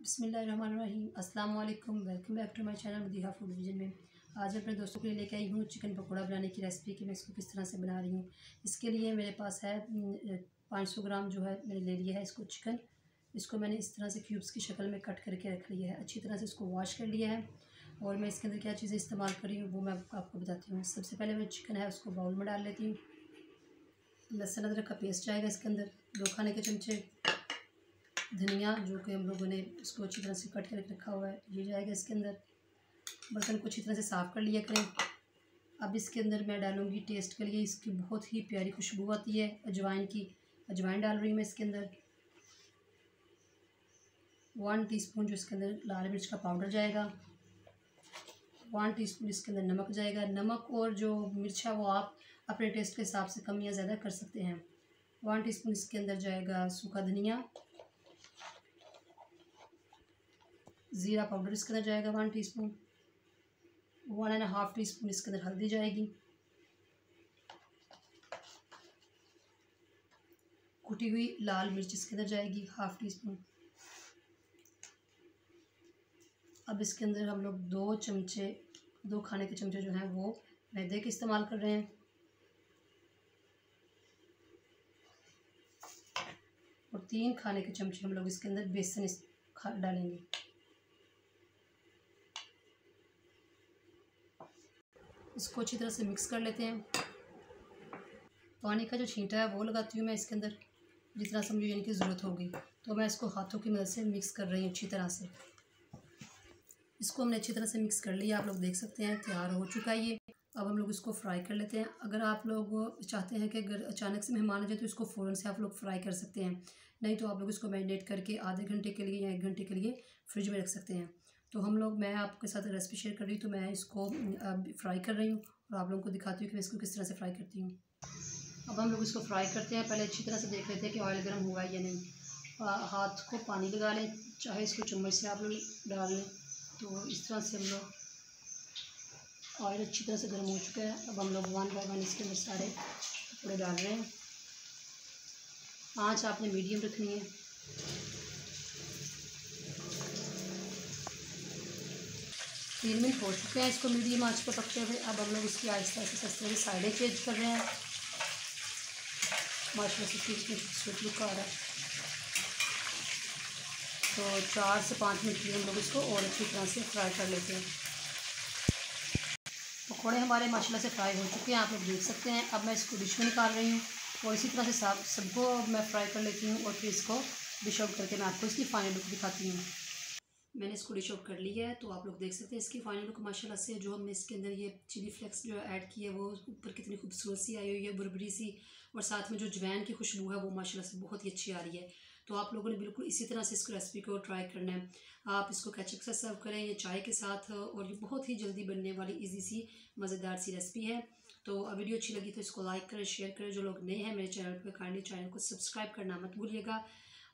बिस्मिल्लाहिर्रहमानिर्रहीम अस्सलाम वालेकुम। Welcome back to my channel Madiha food vision में। आज मैं अपने दोस्तों के लिए लेके आई हूँ चिकन पकौड़ा बनाने की रेसिपी कि मैं इसको किस तरह से बना रही हूँ। इसके लिए मेरे पास है 500 ग्राम जो है मैंने ले लिया है इसको चिकन। इसको मैंने इस तरह से क्यूब्स की शक्ल में कट करके रख लिया है। अच्छी तरह से इसको वॉश कर लिया है और मैं इसके अंदर क्या चीज़ें इस्तेमाल कर रही हूँ वो मैं आपको बताती हूँ। सबसे पहले मैं चिकन है उसको बाउल में डाल लेती हूँ। लहसुन अदरक का पेस्ट जाएगा इसके अंदर 2 खाने के चमचे। धनिया जो कि हम लोगों ने इसको अच्छी तरह से कट करके रखा हुआ है ये जाएगा इसके अंदर। बर्तन को अच्छी तरह से साफ़ कर लिया करें। अब इसके अंदर मैं डालूँगी टेस्ट के लिए, इसकी बहुत ही प्यारी खुशबू आती है अजवाइन की। अजवाइन डाल रही हूँ मैं इसके अंदर। 1 टीस्पून जो इसके अंदर लाल मिर्च का पाउडर जाएगा। 1 टीस्पून इसके अंदर नमक जाएगा। नमक और जो मिर्च है वो आप अपने टेस्ट के हिसाब से कम या ज़्यादा कर सकते हैं। 1 टीस्पून इसके अंदर जाएगा सूखा धनिया। ज़ीरा पाउडर इसके अंदर जाएगा 1 टीस्पून। 1.5 टीस्पून इसके अंदर हल्दी जाएगी। कुटी हुई लाल मिर्च इसके अंदर जाएगी 1/2 टीस्पून। अब इसके अंदर हम लोग 2 खाने के चमचे जो हैं वो मैदे के इस्तेमाल कर रहे हैं और 3 खाने के चमचे हम लोग इसके अंदर बेसन डालेंगे। इसको अच्छी तरह से मिक्स कर लेते हैं। पानी का जो छींटा है वो लगाती हूँ मैं इसके अंदर जितना से मुझे इनकी ज़रूरत होगी। तो मैं इसको हाथों की मदद से मिक्स कर रही हूँ अच्छी तरह से। इसको हमने अच्छी तरह से मिक्स कर लिया, आप लोग देख सकते हैं तैयार हो चुका है ये। अब हम लोग इसको फ्राई कर लेते हैं। अगर आप लोग चाहते हैं कि अगर अचानक से मेहमान आ जाए तो इसको फ़ौरन से आप लोग फ्राई कर सकते हैं, नहीं तो आप लोग इसको मैरिनेट करके आधे घंटे के लिए या 1 घंटे के लिए फ्रिज में रख सकते हैं। तो मैं आपके साथ रेसिपी शेयर कर रही हूँ तो मैं इसको फ्राई कर रही हूँ और आप लोगों को दिखाती हूँ कि मैं इसको किस तरह से फ्राई करती हूँ। अब हम लोग इसको फ्राई करते हैं। पहले अच्छी तरह से देख लेते हैं कि ऑयल गर्म हुआ है या नहीं। हाथ को पानी लगा लें, चाहे इसको चम्मच से आप लोग डाल लें। तो इस तरह से हम लोग ऑयल अच्छी तरह से गर्म हो चुका है। अब हम लोग 1 बाय 1 इसके अंदर सारे कपड़े डाल रहे हैं। आँच आपने मीडियम रखनी है। तीन मिनट हो चुके हैं इसको मीडियम आँच पर पकते हुए। अब हम लोग इसकी आहिस्ता आहिस्ता से साइडें चेंज कर रहे हैं। माशाल्लाह से खूबसूरत लुक आ रहा है। तो 4 से 5 मिनट के लिए हम लोग इसको और अच्छी तरह से फ्राई कर लेते हैं। पकौड़े हमारे माशाल्लाह से फ्राई हो चुके हैं, आप लोग देख सकते हैं। अब मैं इसको डिश में निकाल रही हूँ और इसी तरह से सबको मैं फ्राई कर लेती हूँ और फिर इसको डिश आउट करके मैं आपको इसकी फाइनल लुक दिखाती हूँ। मैंने इसको डिश आउट कर लिया है तो आप लोग देख सकते हैं इसकी फाइनल लुक माशाल्लाह से। जो हमने इसके अंदर ये चिली फ्लेक्स जो ऐड की है वो ऊपर कितनी खूबसूरत सी आई हुई है, बुरबरी सी, और साथ में जो अजवाइन की खुशबू है वो माशाल्लाह से बहुत ही अच्छी आ रही है। तो आप लोगों ने बिल्कुल इसी तरह से इस रेसिपी को ट्राई करना है। आप इसको केचप से सर्व करें या चाय के साथ, और ये बहुत ही जल्दी बनने वाली ईजी सी मज़ेदार सी रेसिपी है। तो वीडियो अच्छी लगी तो इसको लाइक करें, शेयर करें। जो लोग नए हैं मेरे चैनल पर काइंडली चैनल को सब्सक्राइब करना मत भूलिएगा।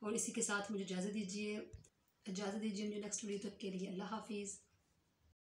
और इसी के साथ मुझे इजाज़त दीजिए मुझे नेक्स्ट वीडियो तक के लिए। अल्लाह हाफिज़।